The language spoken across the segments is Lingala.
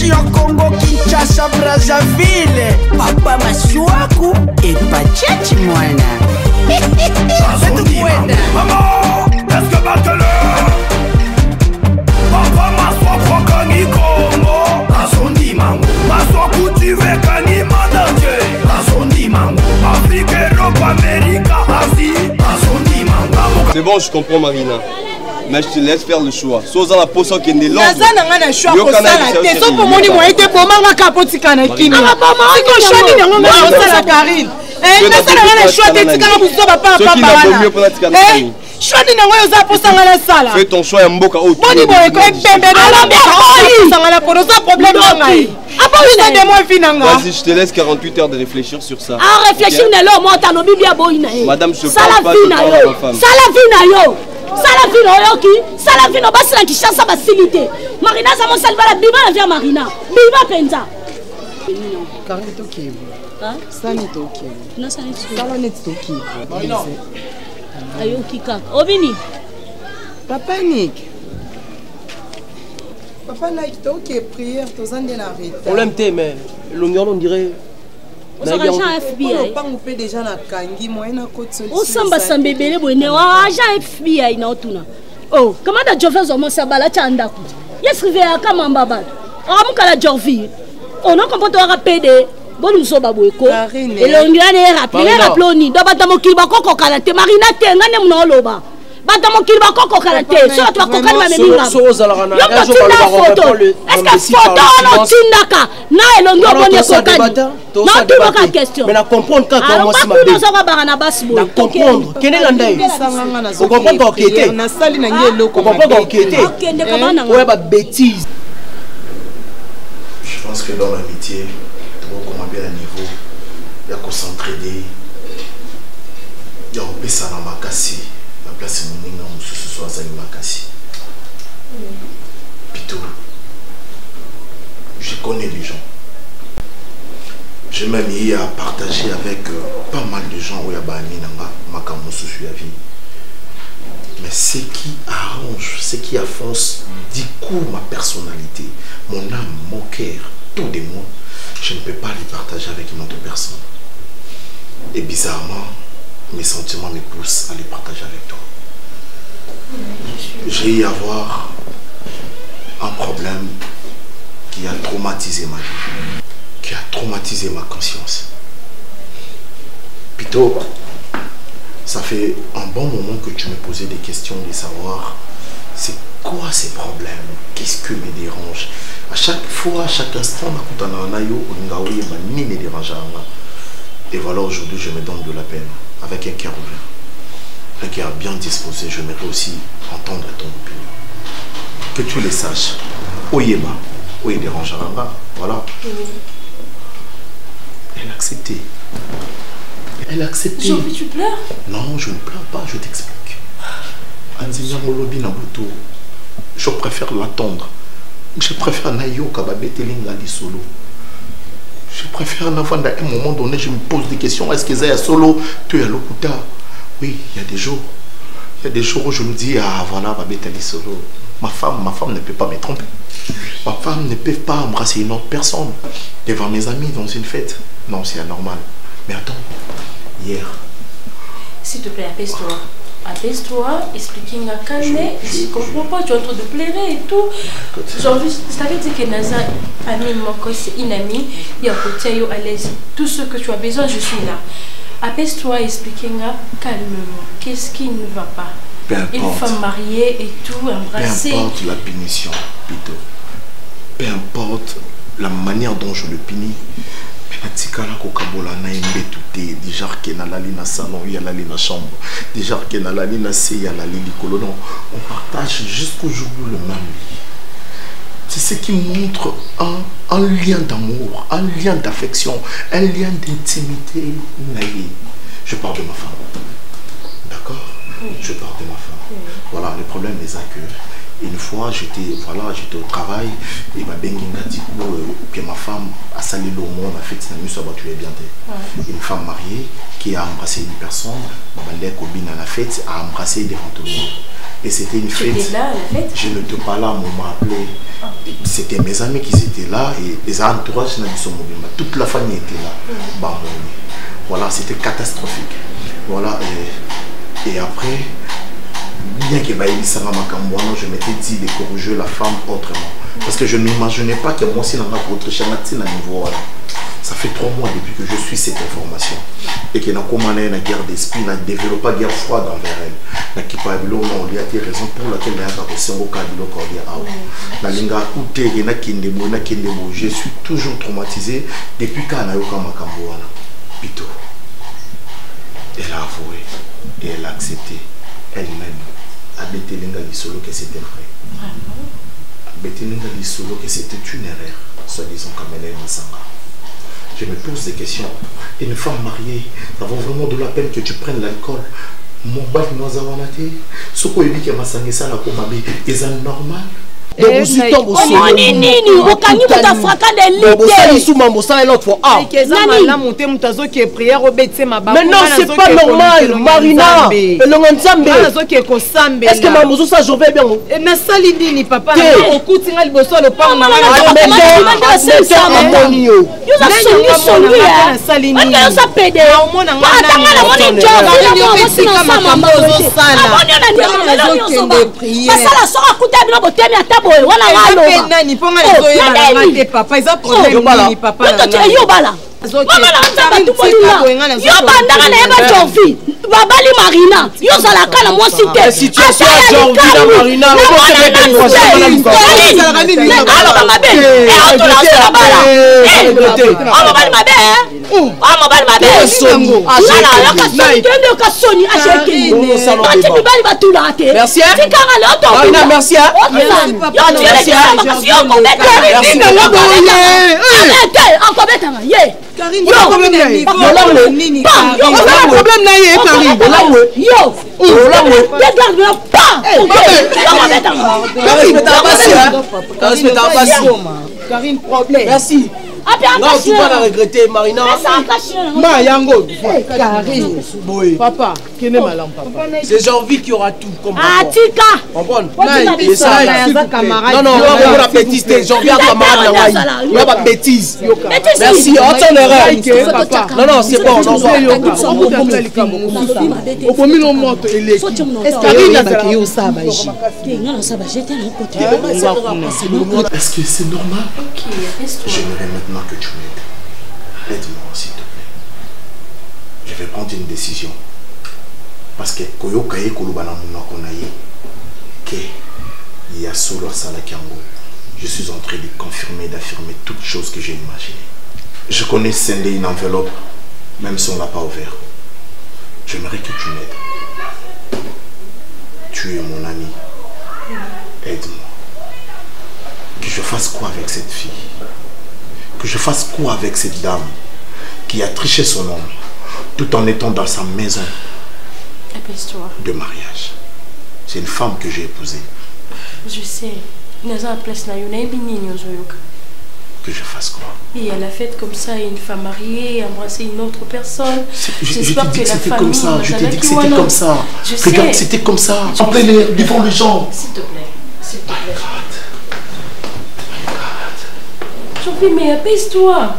Yo Congo, Kinshasa, Brazzaville. Papa Masuaku et Pachechi Mwana. C'est tout point. Maman, est-ce que battle? Papa Masua Prokani Congo. Asondi Mango. Masua Cultive Kani Madanje. Asondi Mango. Afrique, Europe, Amérique, Asie. Asondi Mango. C'est bon, je comprends Marina. Mais je te laisse faire le choix. Sois dans la potion qui est née longue. Choix pour ça. T'es pour mon niveau, et t'es pour moi, capote canaki. Ah, papa, c'est qu'on choisit dans mon monde, la Karine. Eh, mais ça n'a rien à choisir. T'es quand vous savez pas, papa. Eh, choisis dans mon monde pour ça, la salle. Fais ton choix, Mboka haute. Bon niveau, et quand même, ça n'a pas de problème. Vas-y, je te laisse 48 heures de réfléchir sur ça. Ah, réfléchir, moi, t'as nos biblias boïna. Madame, je parle pas de ta femme. Salavina, Salavino yoki, Salavino basila qui chance à facilité. Marina ça mon salva la biba la via Marina. Biba penza. Carito qui hein? Sanito qui. Non sanito. Salanito qui. Marina. Ayo kika. Obini. Papa Nick. Papa Nick to qui prière to zande na rita. On l'aime mais l'onion on dirait on agent FBI. On peut déjà na kangi moyena côté. On samba sambebele boné agent FBI na otuna. Oh, comment da Jovi zomo sabala chanda ku. Yes rivé kama mbaba. Amuka la Jovi. On a comprendre to rapide. Bon nous so baboeko. Et l'ongane rappelé ni do bata mokili bakoko kala te Marina te ngane mno loba. Bata mokili bakoko kala te. So tu bakoko ma mebinga. Est-ce que photo no tindaka na elongo bonne kokani. Non, tu n'as pas de question. Mais la comprendre quand moi si ma belle. La comprendre. Quel est l'andai? Vous comprenez qu'on était. On a sali na ngelo. Vous comprenez qu'on était. Ouais bah bêtise. Je pense que dans l'amitié, tout le monde bien à niveau. Il y a qu'on s'entraider. Il y a on peut ça dans ma cassie. La place est mon nom, ce soit ça ma cassie. Pito. Je connais les gens. J'ai même eu à partager avec pas mal de gens où il y a ma vie. Mais ce qui arrange, ce qui affonce du coup ma personnalité, mon âme, mon cœur, tout de moi, je ne peux pas les partager avec une autre personne. Et bizarrement, mes sentiments me poussent à les partager avec toi. J'ai eu à avoir un problème qui a traumatisé ma vie. Qui a traumatisé ma conscience. Pito, ça fait un bon moment que tu me posais des questions de savoir c'est quoi ces problèmes, qu'est-ce que me dérange. À chaque fois, à chaque instant, me dérange. Et voilà, aujourd'hui, je me donne de la peine, avec un cœur ouvert, un cœur bien disposé. J'aimerais aussi entendre ton opinion. Que tu le saches. Oyema, oui, dérange. Voilà. Elle a accepté. Elle a accepté. Jean, tu pleures? Non, je ne pleure pas, je t'explique. Je préfère l'attendre. Je préfère Nayo Kababetelinga di solo. Je préfère un enfant à un moment donné, je me pose des questions. Est-ce que c'est solo? Tu es à l'Okuta? Oui, il y a des jours. Il y a des jours où je me dis, ah voilà, Babeteli solo. Ma femme ne peut pas me tromper. Ma femme ne peut pas embrasser une autre personne devant mes amis dans une fête. Non, c'est anormal. Mais attends, hier. S'il te plaît, apaise-toi. Apaise-toi, explique-moi calme. Je comprends pas, tu es en train de pleurer et tout. Genre, je t'avais dit que Naza, ami, c'est une amie, il y a côté à l'aise. Tout ce que tu as besoin, je suis là. Apaise-toi, explique-moi calmement. Qu'est-ce qui ne va pas? Une femme mariée et tout, embrassée. Peu importe la punition, Pito. Peu importe la manière dont je le punis. Déjà que na lali na salon, il y a lali na chambre. Déjà que na lali na il y a lali licolo. On partage jusqu'au jour où le même lit. C'est ce qui montre un lien d'amour, un lien d'affection, un lien d'intimité. Je parle de ma femme. D'accord? Je parle de ma femme. Voilà, le problème est que une fois j'étais au travail et ma benginga dit que ma femme a salé le monde, a fait tu es bien. Une femme mariée qui a embrassé une personne, la fête a embrassé devant tout le monde. Et c'était une fête. Là, la fête? Je ne te parle pas, on m'a appelé. C'était mes amis qui étaient là et les entourages, toute la famille était là. Voilà, c'était catastrophique. Voilà, et après, bien que je m'étais dit de corriger la femme autrement. Parce que je n'imaginais pas que moi aussi, dans notre chaîne, ça fait 3 mois depuis que je suis cette information. Et que n'a une guerre d'esprit, n'a développé pas guerre froide envers elle. N'a qui pas eu raison pour laquelle je suis toujours traumatisé depuis quand elle a eu Pito. Elle a avoué et elle a accepté elle-même à Betelinga Lissolo que c'était vrai. Betelinga Lissolo que c'était une erreur, soi-disant comme elle est Massanga. Je me pose des questions. Une femme mariée, ça vaut vraiment de la peine que tu prennes l'alcool. Mon bac nous a vanaté. Ce qu'on dit que Massanga ça la comabé, est normal. Donc vous êtes tombé sur le nini, vous canez vous t'affranquer des lits. Vous sous mambo ça l'autre fois. Ah. Mais non, c'est pas normal, Marina. Est-ce que mambo ça je vais bien? Mais ça l'idée papa. Au coup tu as le bosso le pain. Papa, ils ont problème papa. Babali Marina, yo sala kana moi cité. Situation Marina, Merci. Non, tu vas la regretter, Marina. Papa, c'est Jean-Vie qui aura tout. Ah, Tika. Non, non, on va bêtiser. Jean-Vie a camarade. Il y a pas de bêtises. Merci, on t'en erreur. Non, non, c'est bon, on va. Est-ce que c'est normal? J'aimerais maintenant que tu m'aides. Aide-moi s'il te plaît. Je vais prendre une décision. Parce que Koyokaye Kolubana Munakonaye, que Yasolo Salakiango, je suis en train de confirmer, d'affirmer toutes choses que j'ai imaginées. Je connais scinder une enveloppe, même si on ne l'a pas ouvert. J'aimerais que tu m'aides. Tu es mon ami. Aide-moi. Que je fasse quoi avec cette fille? Que je fasse quoi avec cette dame qui a triché son homme tout en étant dans sa maison de mariage? C'est une femme que j'ai épousée. Je sais. Que je fasse quoi? Et elle a fait comme ça une femme mariée, embrasser une autre personne. Je t'ai dit que c'était comme ça. Je t'ai dit que c'était comme ça. Regarde, c'était comme ça. En plein air, devant les gens. S'il te plaît. S'il te plaît. Jean-Pierre, mais apaise-toi.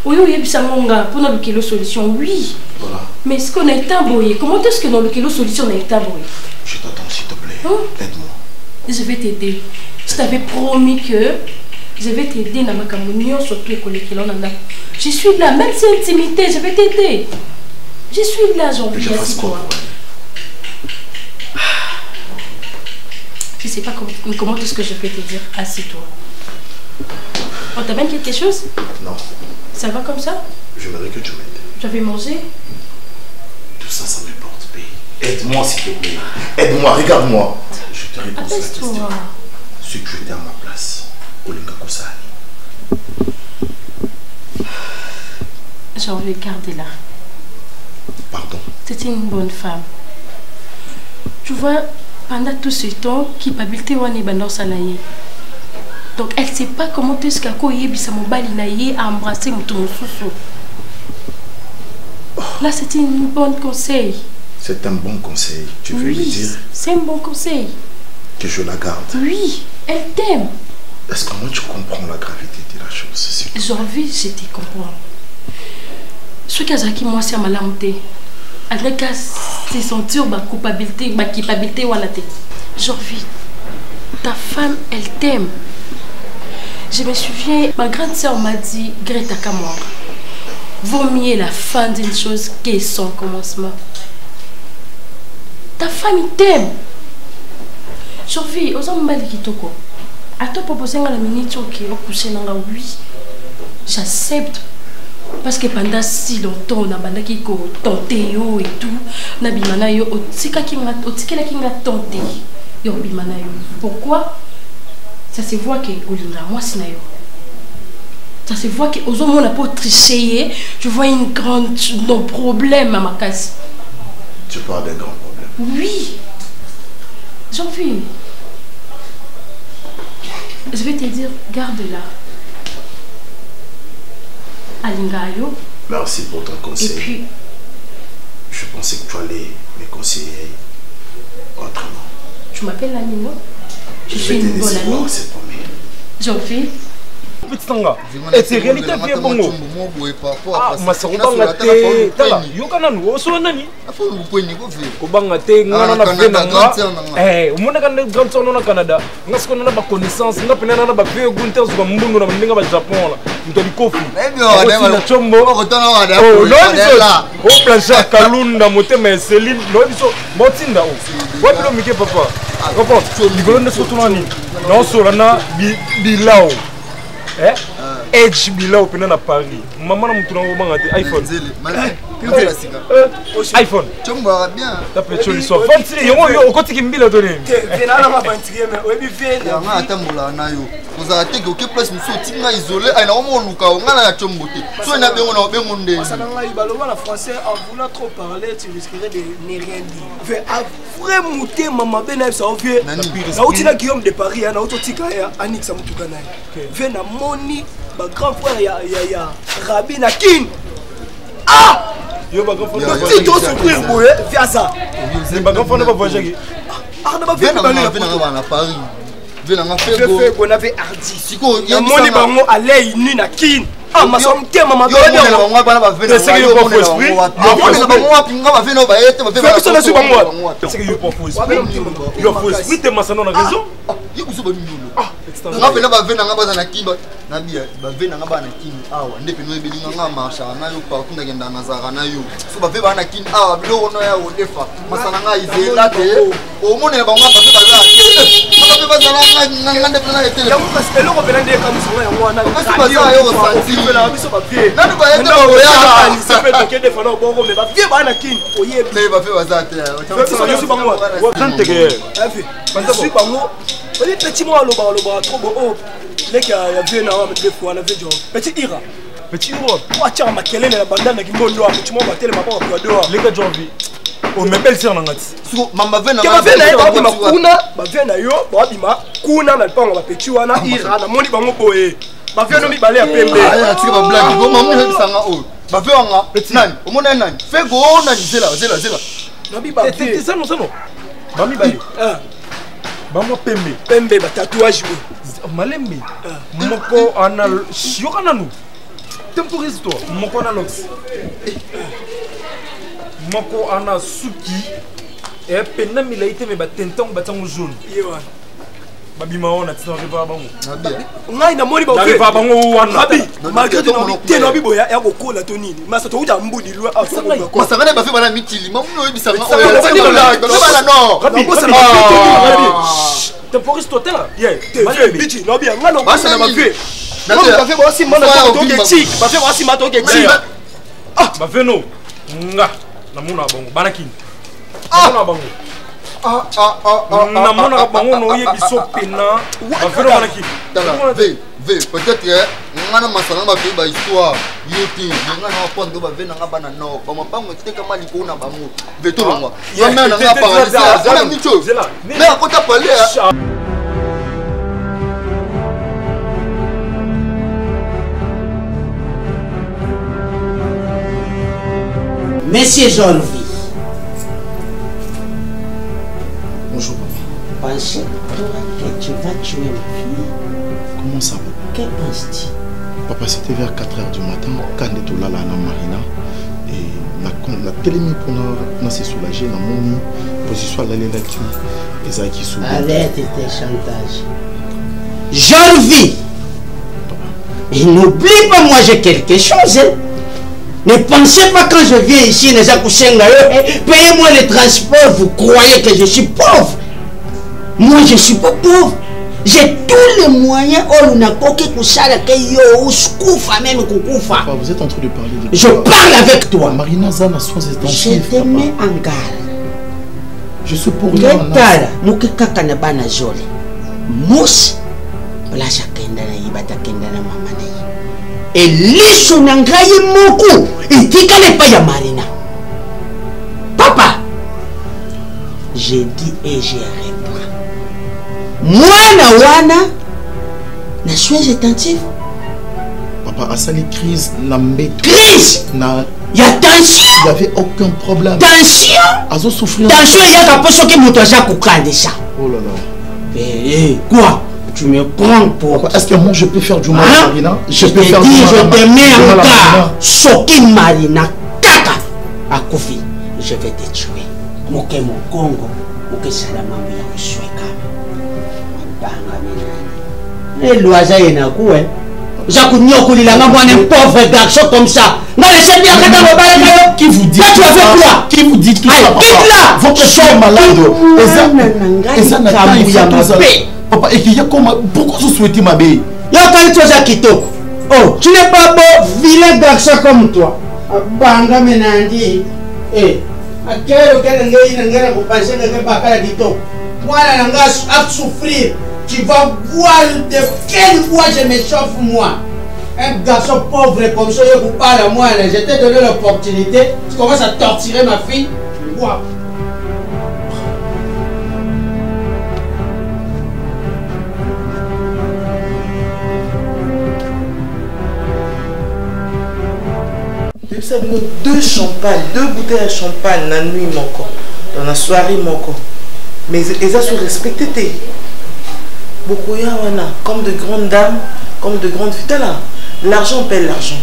Oui, oui, puis ça monga. Pour notre kilo solution, oui. Voilà. Mais est-ce qu'on a été embrouillé? Comment est-ce que dans le kilo solution on a été embrouillé? Je t'attends, s'il te plaît. Hein? Aide-moi. Je vais t'aider. Je t'avais promis que je vais t'aider dans ma communion, surtout les collègues. Je suis là, même si intimité, je vais t'aider. Je suis là, Jean-Pierre. Je fasse quoi? Je sais pas comment est-ce que je peux te dire. Assis-toi. On t'a bien quelque chose? Non. Ça va comme ça? J'aimerais que tu m'aides. J'avais mangé? Tout ça, ça me porte paix. Aide-moi, s'il te plaît. Aide-moi, regarde-moi. Je te réponds à la question. Si tu étais à ma place, Olinga Kosani. J'ai envie de garder là. Pardon? C'était une bonne femme. Tu vois, pendant tout ce temps, qui habitait Wani Bandor Salaye. Donc elle ne sait pas comment est-ce qu'à quoi il a embrassé mon sousou. Là, c'était un bon conseil. C'est un bon conseil, tu veux lui dire? C'est un bon conseil. Que je la garde? Oui, elle t'aime. Est-ce que moi tu comprends la gravité de la chose? J'ai envie, je te comprends. Ce qui a moi, c'est ma lampe. Avec se sentir ma culpabilité, j'ai envie. Ta femme, elle t'aime. Je me souviens, ma grande sœur m'a dit, Greta Kamwanga, vaut mieux la fin d'une chose que son commencement. Ta femme t'aime. J'ai envie, aux hommes mal qui t'ont. À toi proposer la minute qui est couché dans la oui, j'accepte. Parce que pendant si longtemps, on a tenté et tout, on a bimana yo, otika qui m'a tenté. Yo bimana yo. Pourquoi? Ça se voit que moi c'est nayo. Ça se voit que aux hommes on n'a pas triché. Je vois une grande problème à ma casse. Tu parles d'un grand problème? Oui. J'en vis. Je vais te dire, garde-la. Alingayo. Merci pour ton conseil. Et puis, je pensais que tu allais me conseiller autrement. Tu m'appelles Lamino. Je suis une bonne amie. C'est promis. J'en fais. Petit tanga. Et c'est réalité bien bongo. Ah, masakobanga te. Tala, yokana nu oso nani? Afo upweni ko fi. Kobanga te ngana na venanga. Umona kana grand son na Canada. Ngasko na ba connaissance, ngapena na ba pe gunter zuka mbungu na ndinga ba Japon la. Mutali kofi. Na chombo. Oh, no, o plaja kalunda motema Celine, no biso motinda o. Wabilo mike papa. Papa, libolo ne sotunani. Non solana bilao. Edge below pena na Paris. Maman na mutuna ngobanga te iPhone. iPhone. Chomba bien. Ta petite so. Fonti yo okoti kimbila to ne. Vena na mabantike me obi vena. Ya nga tambola na yo. Koza te ke oke place muso tinga isolé ay na omoluka ngana ya chombo te. So na bengo na bengo nde. Ça nga ibaloba la français en voulant trop parler tu risquerais de ne rien dire. Fait vrai mouté maman bena ça ovie. Na utina Guillaume de Paris na ototika ya Anix amutuka na. Vena moni ma grand frère ya Rabbi Nakin. Ah! Yo ba grand frère. Le titre souffrir boye via ça. C'est ba grand frère ba voyager. Ah, na ba vient na Paris. Vena nga fait go. Fait qu'on avait hardi. Siko ya moni bango allait ni na kin. Ah, ma somme te maman yo na bango bana ba vena. C'est que yo pas esprit. Yo na bango pinga ba vena ba yete ba vena. Fais ça na suba moi. C'est que yo pas esprit. Yo faut esprit te masano na raison. Yo kuso ba nyolo. Ah, nga pena ba vena nga ba na kimba. Na bia ba vena nga ba na kin awa ndepe no ebelinga nga marcha na yo pa kunda kenda na zara na yo. So ba ve ba na kin awa bilo no ya o defa. Masana nga izela te. O mone ba nga ba fe ba la. Ba fe ba zala nga ndepe na etele. Ya parce que loko pena ndeka miso ya mwana. Ba ba za yo santi. Na biso ba vie. Na ba yete ba o ya. Ni se peut que defa no bongo me ba vie ba na kin. Oye me ba fe ba za te. Biso ba moi. Tante que. Afi. Parce que ba moi. Oli petit moi lo ba trop bon. Les gars, il y avait un des fois, on avait dit petit Ira. Petit Ira. Quoi, tiens, ma quelle est la bandane qui m'ont doigt, tu m'as battu ma part au doigt. Les gars, j'ai envie. On m'appelle ça en anglais. Mama vena. Kama vena ba ma kuna, ba vena yo, ba bima, kuna na pango ba petit wana Ira na moni bango boye. Ba vena mi balé à pembe. Ah, tu vas blague, go mamu he sanga o. Ba vena petit nani, o mona nani. Fais go nani zela. Na bi ba. C'est ça non. Ba mi balé. Bamo pembe. Pembe ba tatouage. Malembe. Moko ana shiokana nu. Temporise toi. Moko ana lox. Moko ana suki. Et pena milaite me ba tentang batango jaune. Yewa. Babima ona tina riba bango. Ngai na moni ba fe. Riba bango wana. Babi. Malgré to no te no bibo ya ko kola to nini. Masa to uja mbudi lwa asa ko. Masa ngane ba fe bana mitili. Mamu no ebisanga. Bala no. Rabi. Temporise toi là. Yeah. Bichi no bien. Ngalo ba na ba fe. Ba fe ba si mana to ke chic. Ba fe ba si ma to ke chic. Ah, ba fe no. Nga. Na muna bango. Banakin. Na bango. Namona bango no yebiso pena ba fero banaki peut-être ngana masana ba fe ba histoire yote ngana na point do ba vena ngaba na no ba mapango teka mali ko na bango veto longwa ya mena nga pa za ni cho mais akota parler Monsieur Jean-Louis. Bonjour. Pense-toi que tu vas tué ma fille. Comment ça va? Que penses-tu? Papa, c'était vers 4h du matin, quand on est là, Marina, et la télémie pour nous se soulager, la monnaie, position à l'aller là-dessus, et ça qui s'ouvre. Arrête tes chantages. Jorvi! Et n'oublie pas, moi j'ai quelque chose. Hein. Ne pensez pas quand je viens ici, payez-moi le transport, vous croyez que je suis pauvre. Moi je ne suis pas pauvre. J'ai tous les moyens. Vous êtes en train de parler de Je parle avec toi. Marina Zana, je te mets en garde. Je suis pour rien. Et l'issue n'a pas beaucoup. Il dit qu'elle n'est pas ya Marina. Papa, j'ai dit et j'ai répondu. Moi, na suis attentif. Papa, à ça les crises, crise. Il y a tension. Il n'y avait aucun problème. Tension. Azo souffrir. Tension, il y a qu'à pas choquer mon toit de ça. Oh là là. Mais quoi? Tu me prends pour... Est-ce que moi je peux faire du mal à Marina? Je peux faire du mal. Je te mets en cas. Choquer Marina. Kaka. À Kofi. Je vais te tuer. Moke mon Congo. Moke salama ya ushweka. Et l'oiseau est là, quoi? Jacques Nyokuli, la maman est un pauvre garçon comme ça. Qui vous dit? Tu as fait quoi? Qui vous dit tout ça? Quitte là! Votre chien est malade. Et ça n'a pas été. Papa, et qu'il y a comme. Pourquoi vous souhaitez ma belle? Il y a quelque chose à Kitoko. Oh, tu n'es pas beau, vilain garçon comme toi. Banga Menandi. Eh, à quel cas vous pensez que je ne pas faire Kitoko? Moi, à souffrir. Tu vas voir de quelle voie je me chauffe moi. Un garçon pauvre comme ça, je vous parle à moi. Je t'ai donné l'opportunité. Tu commences à torturer ma fille. Tu vois. Deux champagnes, 2 bouteilles de champagne la nuit dans la soirée mais ils ont su respecter beaucoup comme de grandes dames, comme de grandes filles là. L'argent paie l'argent.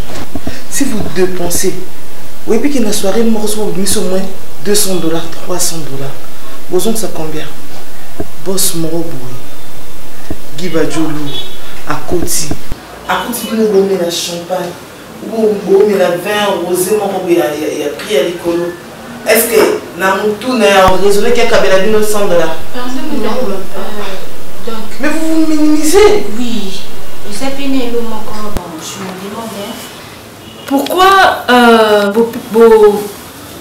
Si vous dépensez, oui puis qu'il la soirée moi mis au moins $200, $300. Besoin de ça combien? Boss Moroboui, Guy Badjolou, à Koti nous donner la champagne. Il a 20 rosé, il a pris à l'écolo. Est-ce que Namoutou n'a raisonné qu'il y a $100? Mais vous vous minimisez. Oui, je sais pas, je me demande. Pourquoi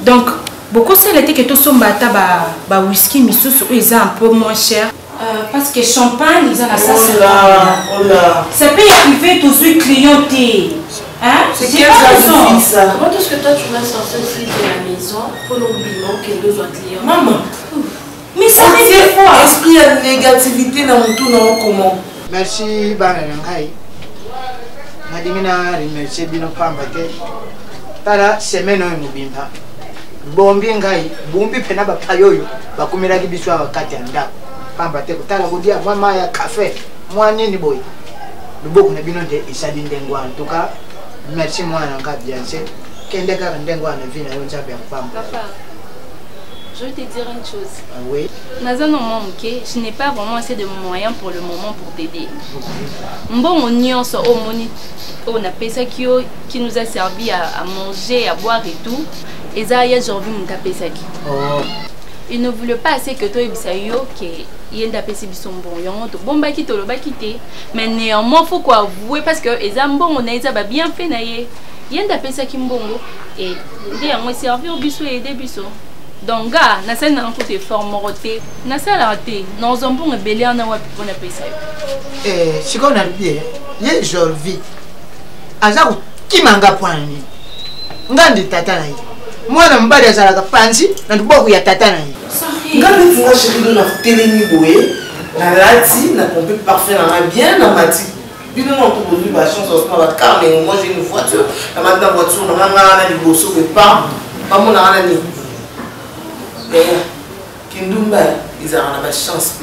donc, beaucoup ça était que tout son bata whisky miso ils un peu moins cher. Parce que champagne ils en a ça. Ça peut arriver toujours clienté. Hein? C'est quelle raison ça? Comment est-ce que toi tu vas sortir de la maison pour l'oublier que deux autres clients? Maman. Mais ça fait quoi? Esprit de négativité dans mon tour non comment? Merci Banangai. Madimina remercie bino pamba te. Tala semeno mubimba. Bombi ngai, bombi pena ba payoyo, bakumira kibiswa wakati anda. Pamba te kutala kudia mama ya cafe. Mwani ni boy. Luboku na bino de isadi ndengwa ntuka. Merci moi nanga bien c'est. Kende ka ndengwa na vina yo nzabe pamba. Papa. Je vais te dire une chose. Ah oui. Dans un moment, je n'ai pas vraiment assez de moyens pour le moment pour t'aider. Bon, on a payé qui nous a servi à manger, à boire et tout. Et ça, il y a aujourd'hui mon tapé ça. Il ne voulait pas assez que toi et Bisayo qu'il y ait un tapé son bon. Bon, bah quitte le bas quitter. Mais néanmoins, faut quoi avouer parce que les ambons on a bien fait naïe. Il y a un tapé ça qui m'bongo et il y a un servi au biseau et des bisous. Donc, gars, na scène na côté formoroté, na salle raté, nous avons bon belé en awa on a payé ça. Si on a bien, il y a Jorvi. Azao qui manga point ni. Ngandi tata na yi. Mwana mbali za la panzi na nduboku ya tata na yi. Ngandi funga chérie na télé ni boé, na lati na pompe parfait na bien na mati. Bino non pour lui ba chance on va car mais moi j'ai une voiture, la maintenant voiture na ngana ni bosso mais pas mon na ni. Kindumba, ils ont la chance.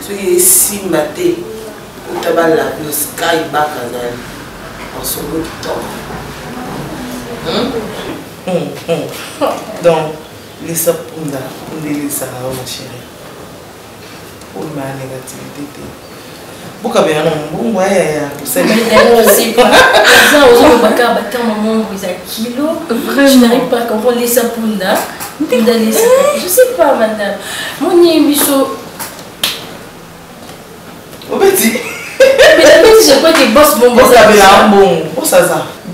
soki esimba te otaba la vie sky bakazali en solo kitoko. Donc lesa punda lesa ma chérie pour ma négativité boka bien non ouais c'est pas ça aux baka baka maman vous a kilo vraiment je n'arrive pas à comprendre lesa punda je sais pas madame mon émission au petit mais la petite je crois que boss bon ça bien bon pour ça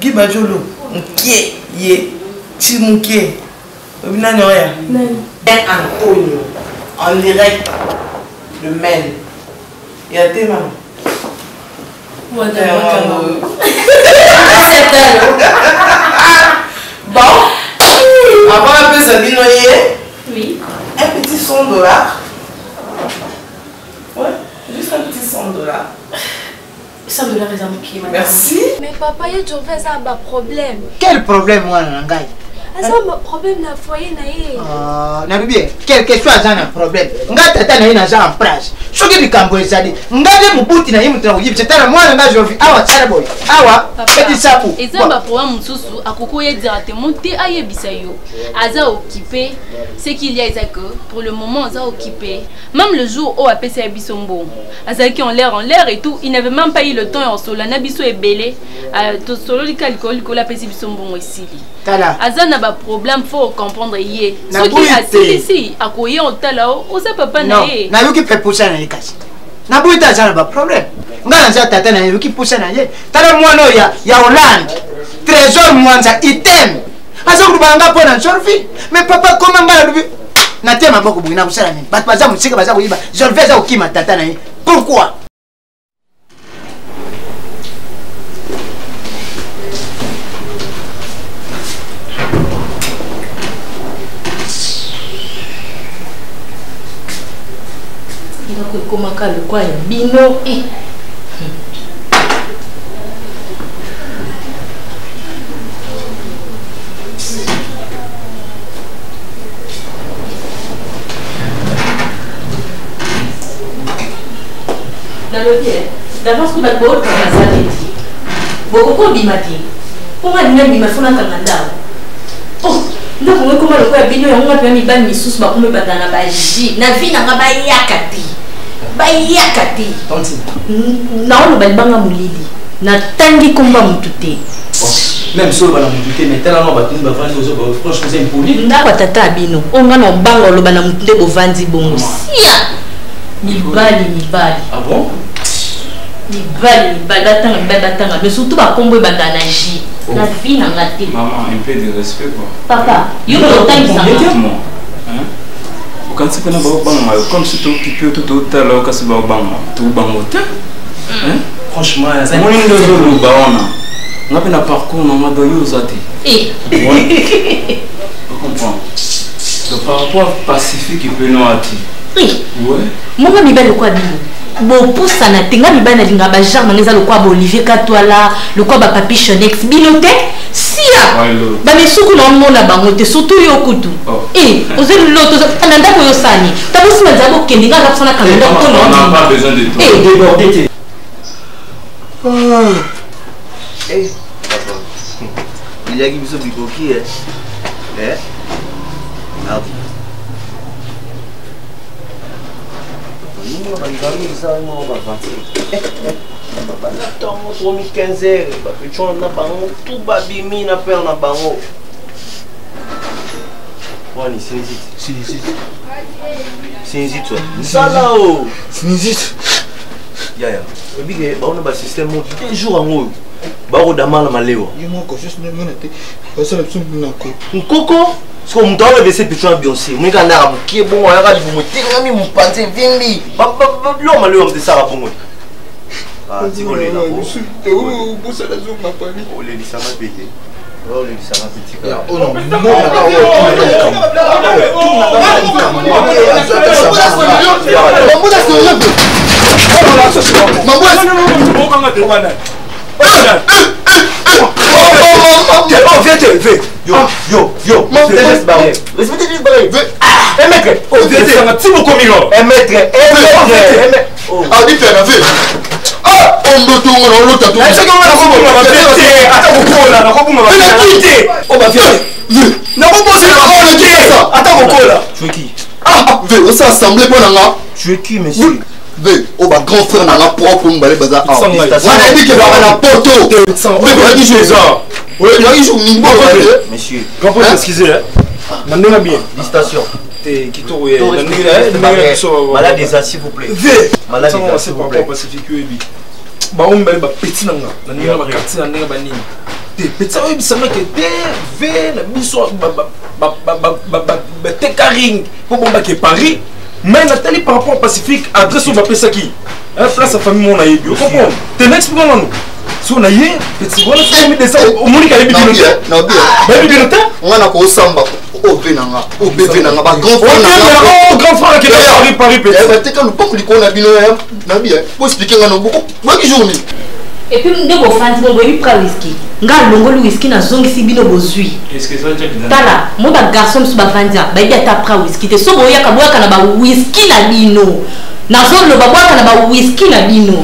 Guy Bajolo qui est Chimuke Nani Oya Antonio en direct de Maine. Il y a des mamans. Bon, avant un peu Sabine Oyer. Oui. Un petit $100. Ouais, juste un petit $100. $100 est amouqué, madame. Merci. Mais papa, il y a toujours fait ça, un problème. Quel problème, moi, Nangai? Ça, un problème dans le foyer, na bibi, quel que soit un problème. Nga tata na ina za en place. Soki bikambo ezali. Nga de mubuti na yimu tuna kujibu. Tata mwana nga jovi. Awa tsara boy. Awa. Eti sapu. Eza ba problème mususu akokoye directement te ayebisa yo. Aza occupé. Ce qu'il y a c'est que pour le moment aza occupé. Même le jour où apesa bisombo. Aza qui en l'air et tout, il n'avait même pas eu le temps en solo. Na biso ebele. To solo likalikoli ko la pesa bisombo ici. Kala. Aza na ba problème faut comprendre yé. Ce qui a ici akoye en talao, o sa papa na yé. Na yuki pe pousser na yekasi. Na buita za na ba problème. Nga nza tata na yuki pousser na ye. Tala mwana ya Hollande. Trésor mwanza item. Asa kubanga pona surfi. Mais papa comment ngala dubi. Na tema boko bugina kusala nini? Bat baza musika baza kuyiba. Je vais za ukima tata na ye. Pourquoi? Comment le quoi bino et dans le pied d'avance que d'abord quand ça dit beaucoup bimati comment ni même bimafuna kanada oh donc comment le quoi bino on a permis ban misus ba comme badana ba ji na vie na ba yakati bayakati non le banga mulidi na tangi komba mutute même si on va mutute mais tellement ba tuni ba vandi ozo ba franchement c'est impoli ndako tata bino onga no bango lo bana mutute bo vandi bongo sia mibali ah bon mibali batanga mais surtout ba kombo banda na ji na vie na ngati maman un peu de respect quoi papa yo lo tangi ça quand tu connais comme si tu occupé tout à l'heure quand tu vas franchement ça mon lindo le baona on a un parcours on a doyou zati tu comprends le parcours pacifique peut nous attirer oui moi mi belle quoi bino bo poussa na tenga mi bana linga ba genre ngeza le quoi bo Olivier Katwala le quoi ba papi Chonex binote sia ba mesuku na mona bango te surtout yo kutu ozeli loto ananda ko yosani tabusi manza bo kendinga na fona kalenda ko on n'a pas besoin de toi déborder papa il y a qui biso bikoki nous on va gagner ça on va partir papa na tongo 2015 ba pichon na bango tout babimi na père na bango wani sinzit toi sala o sinzit ya bige ba on ba système mo 2 jours en haut ba ko damala malewa yimo ko juste ne monete ba sala tsumbu na ko nkoko so mtu anavese pichon Beyoncé mwika ndaka mkie bongo yaka dibumo tingami mpanze vimbi ba lo malewa mtesaka bongo Ole la bo ça la zone pali ole li sama pété ole li sama petit oh non Yo, laisse barrer. Respectez les barrer. Maître, oh, viens, c'est un petit mot comme il maître, ah, dis faire la vie. Ah, on doit tout, on doit tout. Est-ce qu'on va tu es qui, monsieur? Oh, bah, grand frère, on a propre pour me balayer bazar. On a dit qu'il y a un poteau. Monsieur, grand frère, excusez, hein. Bien. Station. Malade des as, s'il vous plaît. Malade des as, s'il vous plaît. Bah, on va petit nanga. On va quartier nanga bani. Petit ça il semble que TV la biso te caring pour bomba que Paris. Mais Nathalie par rapport au Pacifique, adresse on va appeler ça qui? Place à famille mon aïe. Vous comprenez? T'es next pour nous. Si on a eu petit voilà c'est mis des ça au Monica et bien. Non bien. Baby de l'autre. On a ko samba. Au Benanga, ba grand frère qui est Paris petit. Eh t'es quand le peuple qu'on a bino hein. Na bien. Pour expliquer ngano beaucoup. Moi qui joue ni. Et puis ndeko fanti ngo yi pra whisky. Nga longo whisky na zongi si bino bozui. Qu'est-ce que ça veut dire? Tala, mo ba garçon su ba vandia, ba ya ta pra whisky te so boya ka boya kana ba whisky na bino. Na zone lo ba boya kana ba whisky na bino.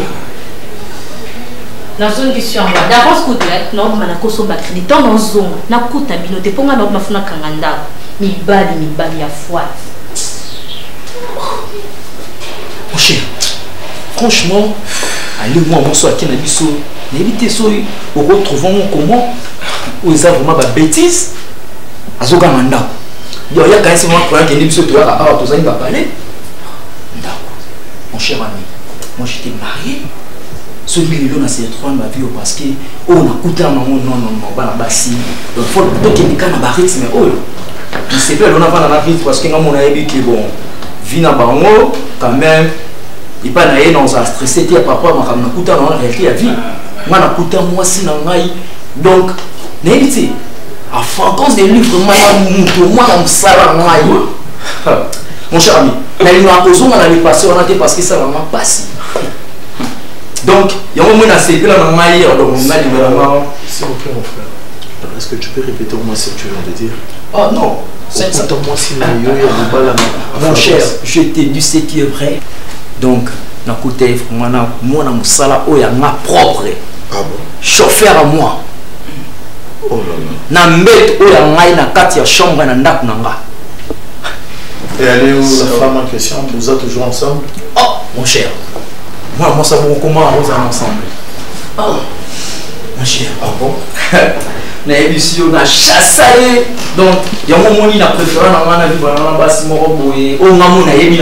Na zone qui sur moi. D'avance côté non mana ko so ba crédit dans zone. Na kuta bino te ponga na mafuna kanganda. Mi bali ya foi. Mon cher. Franchement, allez-moi mon soir qui n'a pas so, n'évitez so au retrouvant comment où ça vraiment ba bêtise. Azoka manda. Yo ya quand c'est moi pour que ni biso toi ah tout ça il va parler. Mon cher ami, moi j'étais marié. Celui qui a ces trois ma vie parce que on a coûté un moment non bana basi. Donc faut que ni kana ba rythme oh. Il s'est fait on a pas dans la vie parce que on a dit que bon, vie na bango quand même il pas naé dans un stressé par rapport à ma coûté dans la réalité à vie. Moi na coûté moi si na ngai. Donc n'hésitez à fréquence des livres moi na msala ngai. Mon cher ami, mais il m'a posé on a les passer on a dit parce que ça va pas passer. Donc, il y a un moment où on a séparé la maille, donc on a vraiment. S'il vous plaît, mon frère, est-ce que tu peux répéter au moins ce que tu viens de dire? Oh non, c'est ça. Mon cher, je t'ai dit ce qui est vrai. Donc, na côté, moi, na musala, oh, ya ma propre. Ah bon? Chauffeur à moi. Oh là là. Na mbet, oh, ya ngai na kati ya chambre na ndak nanga. Et elle est où la femme en question? Vous êtes toujours ensemble? Oh, mon cher. Moi, ça vous comment on est ensemble. Oh, mon cher. Ah bon? On a chassé. Donc, il y a un moment où il a préféré la vie dans la basse moroboé. On a mon aïe,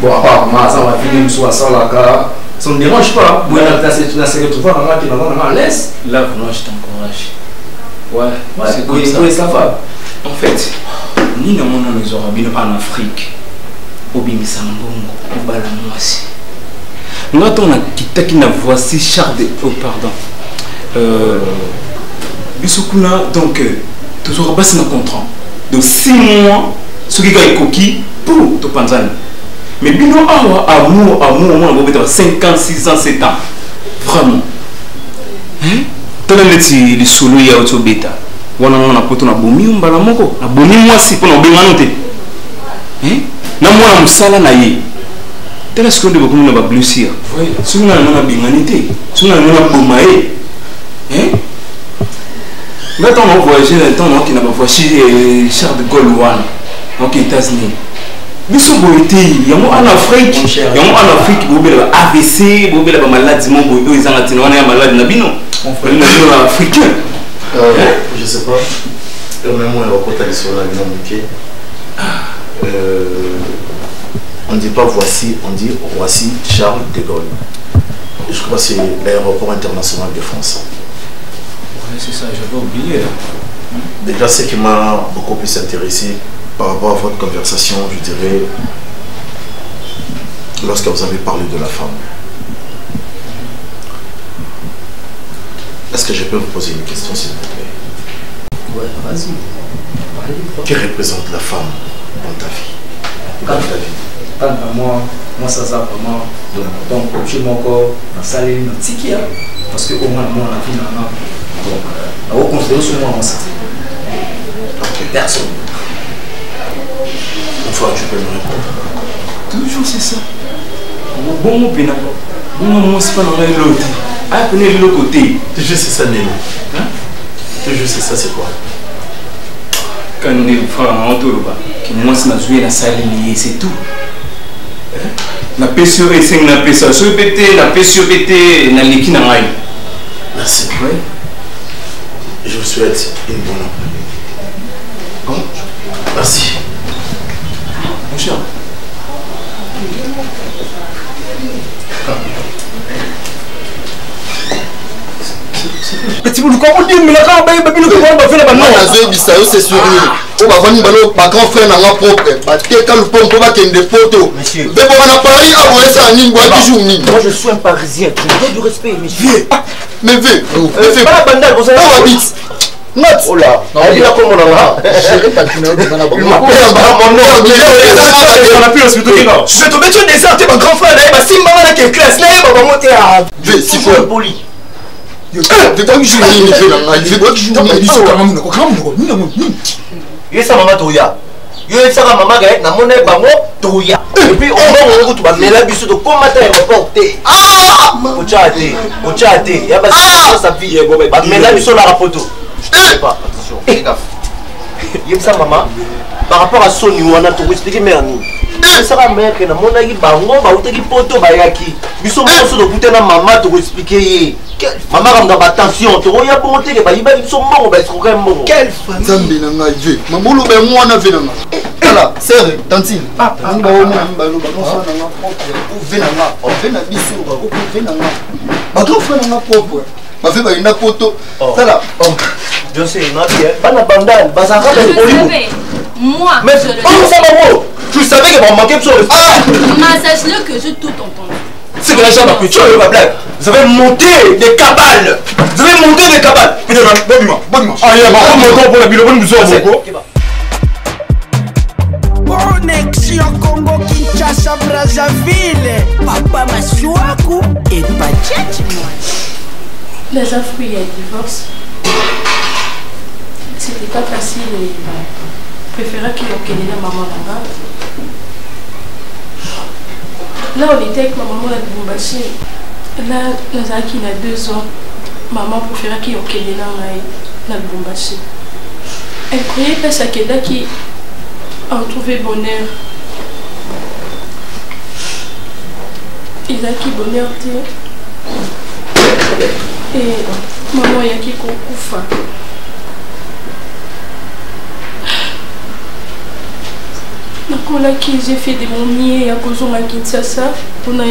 bon, apparemment, ça va finir soit ça là. Ça ne dérange pas. Moi, on a se retrouver dans la laisse. Là, vraiment, je t'encourage. Ouais, c'est comme ça. Oui, ça va. En fait, ni dans mon nom, nous aurons bien en Afrique. Au Bimisangongo, au Balamouassi. Nous avons qui na voici Charles de oh pardon bisokuna donc toujours pas un contrat de 6 mois ce qui est coquille pour to Tanzanie mais bino amour moi on 56 ans 7 ans vraiment hein tellement les solo ya auto beta wana na poto na bomi mbala moko na bomi mwasi pour na bengano te hein na mwana musala na ye. Tel est-ce qu'on doit comme la blessure. Oui. Si on a une binganité, si on a une bomaé, hein? Maintenant on voyage dans le temps qui n'a pas voyagé Charles de Gaulle donc États-Unis. Mais ce beauté, il y a en Afrique, il y a en Afrique où il y a AVC, où il y a maladie, où ils ont la maladie nabino. On fait un africain. Je sais pas. Même moi, on va sur la dynamique. On ne dit pas voici, on dit voici Charles de Gaulle. Je crois que c'est l'aéroport international de France. Oui, c'est ça, j'avais oublié. Déjà, ce qui m'a beaucoup plus intéressé par rapport à votre conversation, je dirais, lorsque vous avez parlé de la femme. Est-ce que je peux vous poser une question, s'il vous plaît? Ouais, vas-y. Que représente la femme dans ta vie? Dans ta vie? Tant que moi ça vraiment donc je mon corps dans salle tiki parce que au moins moi la vie On va considérer sur moi ça. Personne. Une fois tu peux me répondre. Toujours c'est ça. Bon, moi c'est pas dans l'autre. Ah, prenez l'autre côté. Toujours c'est ça, Nélo. Toujours c'est ça, c'est quoi? Quand on est frère en tour, moi c'est ma joué la salle liée, c'est tout. La paix sur les 5, la paix sur pété, la paix sur pété, la l'équipe n'a rien. Merci. Oui. Je vous souhaite une bonne après-midi. Comment? Merci. Mon cher. Petit bout de quoi on dit mais là quand on va faire la banane c'est sûr on va venir ma grand frère n'a pas propre parce que quand le pont va qu'il y ait des photos monsieur mais bon on a Paris à moi ça ni moi je suis un parisien tu me donnes du respect monsieur mais fais pas la banane vous savez on habite not oh là elle dit là comme on a chérie pas tu n'as pas il m'appelle mon nom on a plus l'hospital je vais tomber sur des arts t'es mon grand frère là il va si maman là qui est classe là il va monter à si faut poli il ça maman toya yo ça maman ga na mona bango toya et puis on va on va mela biso to comment ta reporter ah ochate ya ba ça vie ba mela biso la rapoto je sais pas attention fais gaffe yem ça maman par rapport à Sony wana to expliquer merni ça va mère que na mona ki bango ba utaki poto ba yaki biso moso to kutena maman to expliquer maman comme dans attention to ya pour monter ba yiba biso mbongo ba escroquer mbongo quelle famille zambi na ngai je mamulu be mwana vena nga voilà sérieux tantine ba o mwana ba lo ba no fa na nga propre o vena nga o vena biso ba o vena nga ba to fa na nga propre ba fe ba ina poto voilà je sais na bien bana bandane ba ça va moi mais oh ça va tu savais que va manquer sur le massage-le que j'ai tout entendu. C'est que la jambe a pu tuer ma blague. Vous avez monté des cabales. Vous avez monté des cabales. Bon dimanche. Ah, il y a un moteur pour la ville. Bonne musique. Connexion Congo Kinshasa Brazzaville. Papa Masouakou et Pachet. Les Africains, il y a divorce. C'était pas facile. Je préférais qu'il y ait une maman là-bas. Là, on était avec ma maman à Lubumbashi. Là, Nazaki a 2 ans. Maman préférait qu'il y ait une Lubumbashi. Elle croyait que c'est quelqu'un qui a trouvé bonheur. Il a qui bonheur. Et maman, il y a qui koufa. J'ai fait des momies à cause de Kinshasa. On a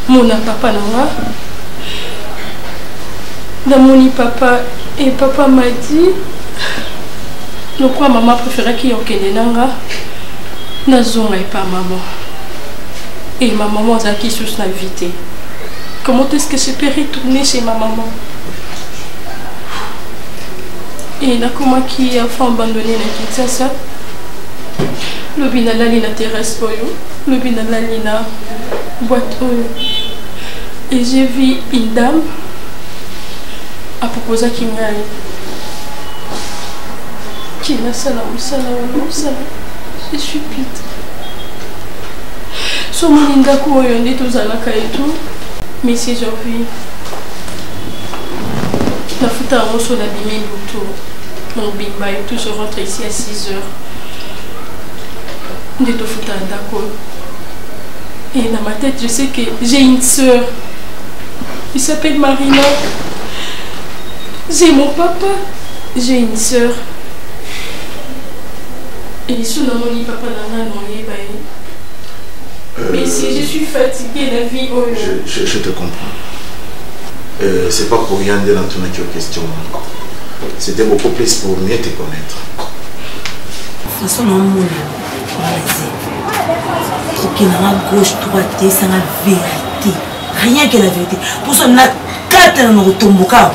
mon papa dans mon papa et papa m'a dit le quoi maman préférait qu'il y ait Kenenanga na zonga et pas maman et ma maman a qui sur la vie. Comment est-ce que je peux retourner chez ma maman? Et là comment qui a fait abandonner la Kinshasa? Le binalali na terrasse oyo, le binalali na boîte oyo. Et j'ai vu une dame à proposer qui m'a qui n'a sala. Je suis pite. So moninga ko oyo ndi tozalaka et tout. Mais si j'ai vu la futa rosso la bimé buto. Mon bimba et tout, je rentre ici à 6 heures. Et dans ma tête, je sais que j'ai une soeur. Il s'appelle Marina. J'ai mon papa. J'ai une soeur. Et sous le nom de papa, mais si je suis fatiguée, la vie. Oh, je te comprends. C'est pas pour rien de l'entendre qui est question. C'était beaucoup plus pour mieux te connaître. De toute façon, qui n'a pas gauche, droite, c'est la vérité. Rien que la vérité. Pour ça, on a 4 ans de retomboka.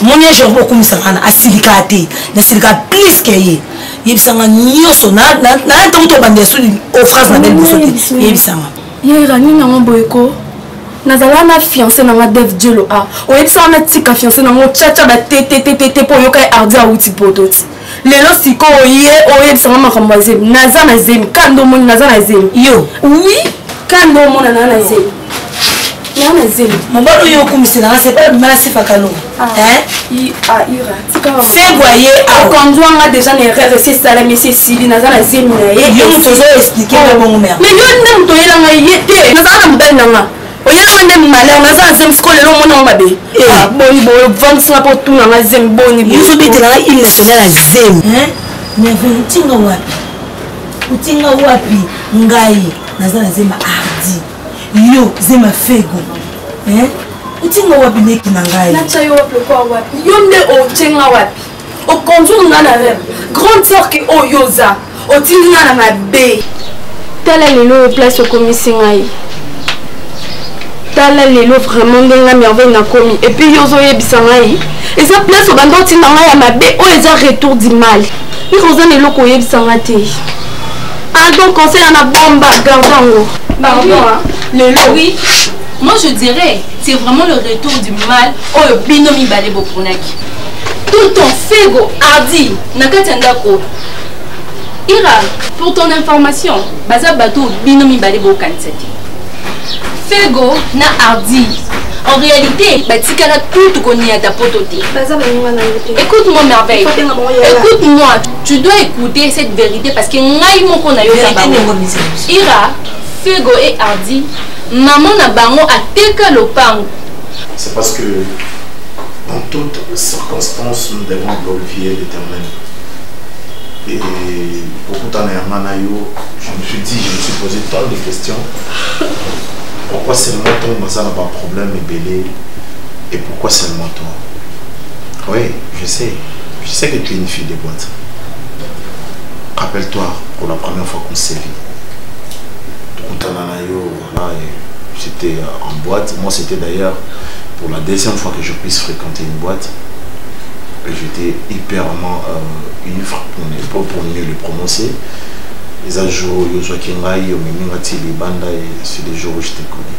Mon yé, j'ai beaucoup mis ça à silicate. Na silicate plus que yé. Yé bisanga nyoso na tant to bande sur aux phrases na belle bosote. Yé bisanga. Yé rani na mon boyko. nazala na fiancé nanga Dev Dielo a oyebisa na tika fiancé nango chacha ba tete po yoka ardi awuti pototi lelo siko oyebisa nga makambo azemi naza na zemi kando moni naza na zemi yo oui kando mona na zemi na zemi mobalo yo kumisela c'est pas mal c'est pas canon ira fait voyer au conjoint déjà ne rêve c'est ça la monsieur Sili naza na zemi na ye yo mutozo expliquer le bon mère mais yo ndem to yela nga yete naza na mbali nanga oyela ndem malheur naza na zemi skole lo mona mabe boni bo vamsa po tu na zemi boni biso bitela il national na zemi mais utinga wapi ngai naza na zemi ardi yo zema fego utinga wapi neki na ngai nacha yo wapi kwa wapi yo nde otinga wapi o conjoint nga na rêve grande sœur que oyoza otinga na mabe tala lelo place au commissaire tala lelo vraiment ndenga merveille na komi et puis yozo yebisa ngai eza place au bando otinga ngai ya mabe o eza retour du mal ikoza lelo ko yebisa nga te donc conseil na bomba gardango pardon Lelo. Oui, moi je dirais, c'est vraiment le retour du mal au binomi balebo punaki. Tout ton fego hardi, nakatendako. Ira, pour ton information, baza bateau binomi balebo kanseti. Fego na hardi. En réalité, batikala tout koni à ta pototé. Écoute-moi merveille. Écoute-moi, tu dois écouter cette vérité parce que ngai moko na yo Ira, Fego et Hardi, maman na bango a teka lopango. C'est parce que dans toutes circonstances, nous devons glorifier l'Éternel. Et beaucoup de temps, je me suis dit, je me suis posé tant de questions. Pourquoi seulement toi, ça n'a pas de problème et belé? Et pourquoi seulement toi? Oui, je sais. Je sais que tu es une fille de boîte. Rappelle-toi, pour la première fois qu'on s'est vu. Voilà, j'étais en boîte. Moi, c'était d'ailleurs pour la deuxième fois que je puisse fréquenter une boîte. J'étais hyperement ivre pour mieux le prononcer. Les jours où je suis banda et c'est des jours où je t'ai connu.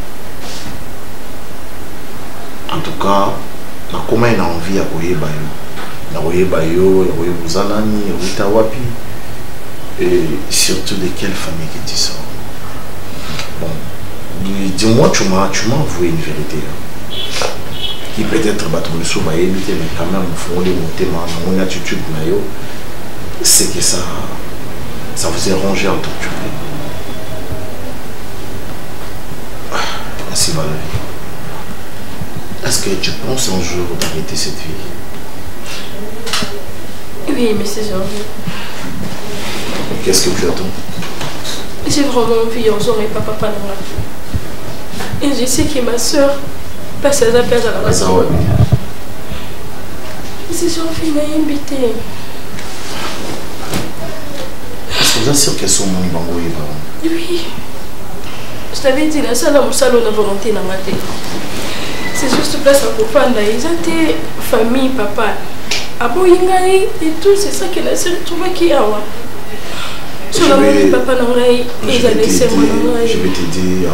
En tout cas, na comment il a envie à Oyebayo. Na Oyebayo, Oyebuzanani, Oyetawapi. Et surtout de quelle famille que tu sors. Bon, dis-moi, tu m'as avoué une vérité. Qui peut-être va tomber sur ma éviter, mais quand même, il faut monter mon attitude, c'est que ça vous est rangé en tant que ainsi va la vie. Est-ce que tu penses un jour d'arrêter cette vie? Oui, mais c'est janvier. Qu'est-ce que tu attends? J'ai vraiment envie en jour, mais papa non. Et je sais que ma soeur passe à la place à la maison. C'est janvier, m'a invité. Est-ce que vous êtes sûr qu'elles sont mon bango? Oui. Je t'avais dit, la salle, salon de volonté dans ma tête. C'est juste place à Popanda. Ils étaient famille, papa. À Boyingaï et tout, c'est ça qu'elle a trouvé qui a. Sur la mère papa n'aurait ils allaient laisser moi. Je vais t'aider à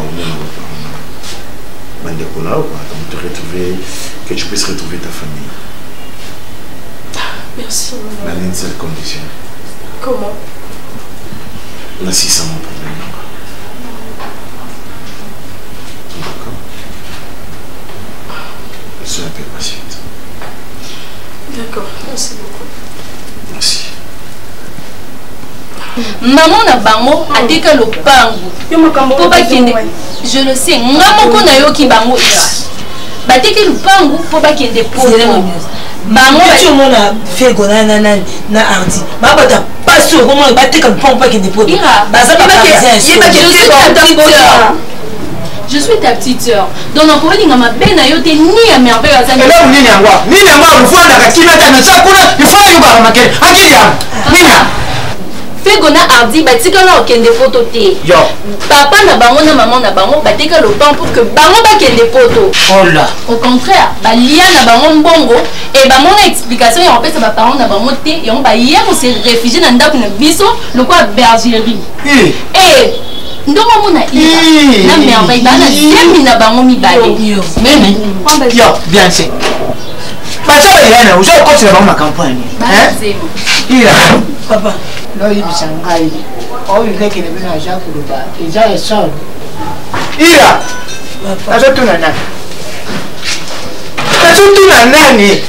que tu puisses retrouver ta famille. Merci. Mais à une seule condition. Comment? Là, si ça mon problème. D'accord. Sois un peu patiente. D'accord, merci beaucoup. Merci. Maman na bango a dit que le pango. Je le sais. Maman qu'on a eu qui bango ira. Bah dès que le pango pour pas qu'il dépose. Bango tu m'as fait gona na ardi. Ma bata pas sûr comment il battait comme pas qu'il dépose. Ira. Bah ça pas je suis ta petite soeur. Donc on pourrait dire que ma belle n'a yoté ni à merveille à sa ni n'angwa il faut la kimata na ça kuna il faut yuba makere akija nina Fego na ardi batika na okende photo te. Yo. Papa na bango na maman na bango batika le pan pour que bango ba kende photo. Oh là. Au contraire, ba lia na bango mbongo et ba mon explication en fait ça ba parents na bango te et on ba hier on s'est réfugié dans ndako na biso le quoi bergerie. Et ndongo mona ira na merveille bana demi na bango mibale nini yo bien c'est baza yana uzo kotela bango na campagne ira papa lo yibisa ngai oyo ngeke ne bina ja kuluba ija esol ira azotuna nani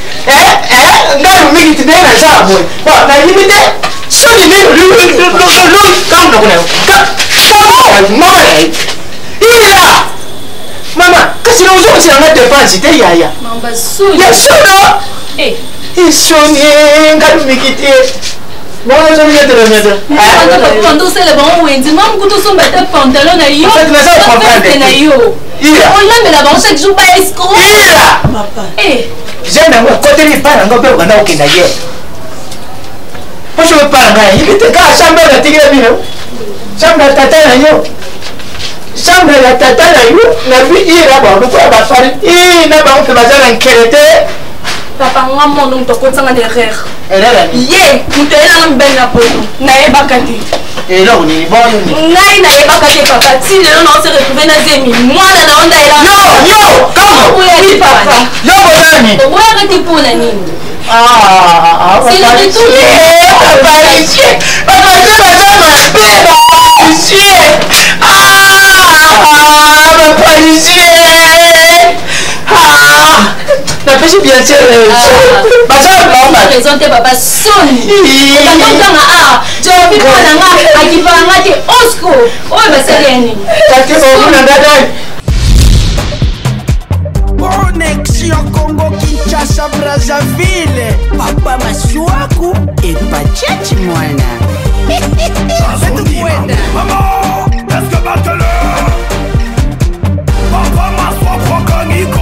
ngai mingi tidena jabo ba na limite soni ni lo kam na kuna ira mama kasi na uzo sina na dépense te yaya mamba soni ya sono isoni ngai mingi te bon je viens de le mettre quand c'est le bon wendi mam kuto somba te pantalon na yo na yo on l'a mais la banque chaque jour ba escroc ira papa j'aime moi côté ni pas ngo pe kana okenda ye pocho pa nga ibite ka shamba la tigre bino shamba tata na yo shamba la tata na yo na bi ira ba ko ba fari na ba ko ba jana nkelete papa nga mono mtokotsanga derrière erera ni ye mutela na mbena poto na yebaka te elo ni boyo ni ngai na yebaka te papa ti lelo na se retrouver na zemi mwana na onda ela yo kama oui papa yo bonani ouais arrêtez pour la nini c'est le retour papa ici papa c'est la dame ici papa ici na pesi bien sûr baza ba présenter papa soni bandanga je vais prendre nga akipanga te osco oyo basaleni kati omuna dada Connexion Congo Kinshasa Brazzaville. Papa Masuaku et Pachechi Mwana. Maman, est-ce que battle? Papa Masuaku Kaniko.